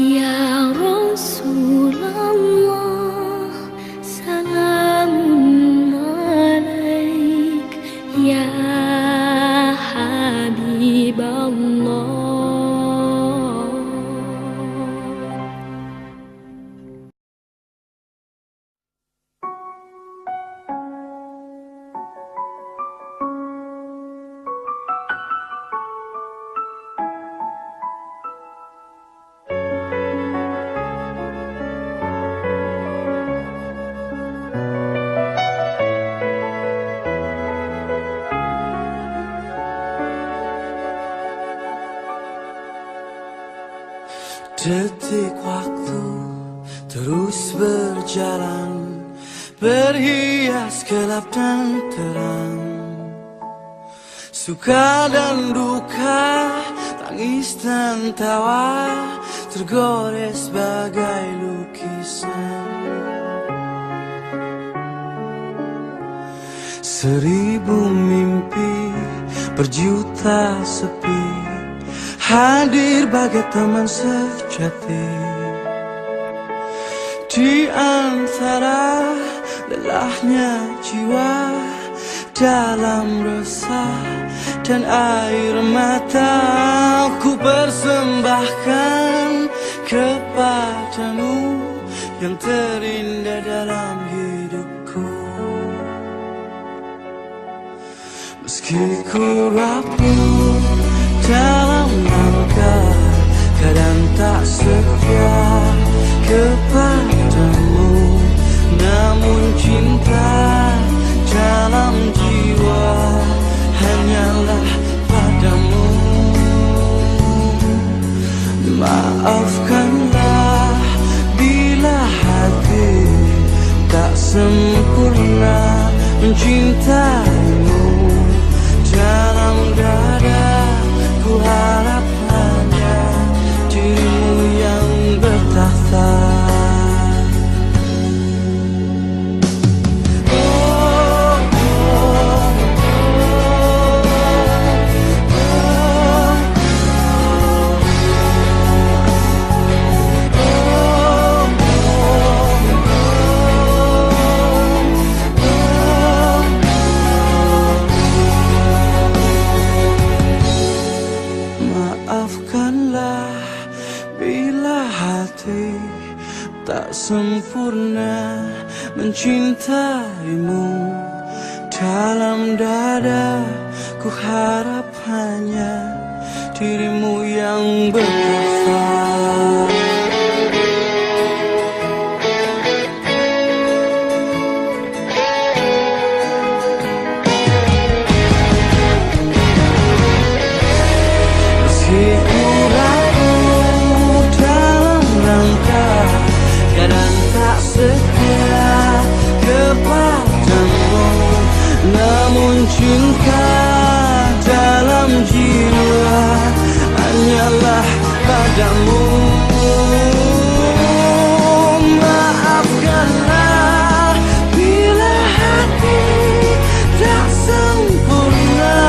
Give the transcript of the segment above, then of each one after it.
Ya Rasulullah, salamun alaik. Ya Habiballah. Detik waktu terus berjalan, berhias gelap dan terang, suka dan duka, tangis dan tawa, tergores bagai lukisan. Seribu mimpi, berjuta sepi, hadir bagai teman sejati. Di antara lelahnya jiwa, dalam resah dan air mata, ku persembahkan kepadamu yang terindah dalam hidupku. Meski ku rapuh dalam langkah, kadang tak setia kepadamu, namun cinta dalam jiwa hanyalah padamu. Maafkanlah bila hati tak sempurna mencintaimu. Dalam dada ku harap hanya dirimu yang bertakhta. Maafkanlah bila hati tak sempurna mencintaimu. Dalam dada ku harap hanya dirimu yang bertakhta. Kadang tak setia kepadamu, namun cinta dalam jiwa hanyalah padamu. Maafkanlah bila hati tak sempurna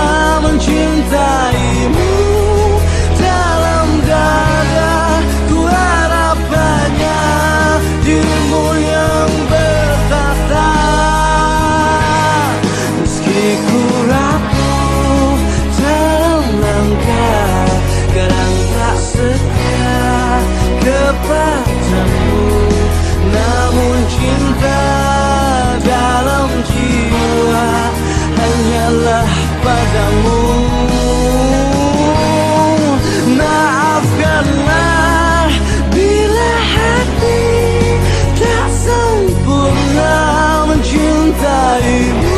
mencintaimu. Dalam dada ku harap hanya dirimu yang bertakhta. Meski ku rapuh dalam langkah, kadang tak setia kepadamu, namun cinta dalam jiwa hanyalah padamu. Maafkanlah bila hati tak sempurna mencintaimu.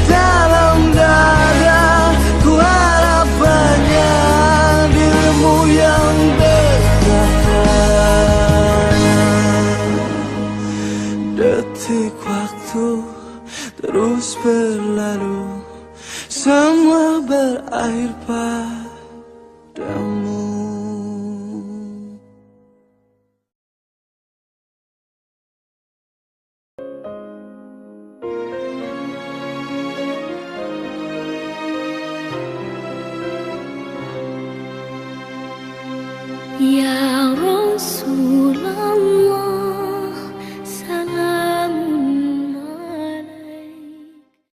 Dalam dada ku harap hanya dirimu yang bertakhta. Detik waktu terus berlalu, semua berakhir padamu. Ya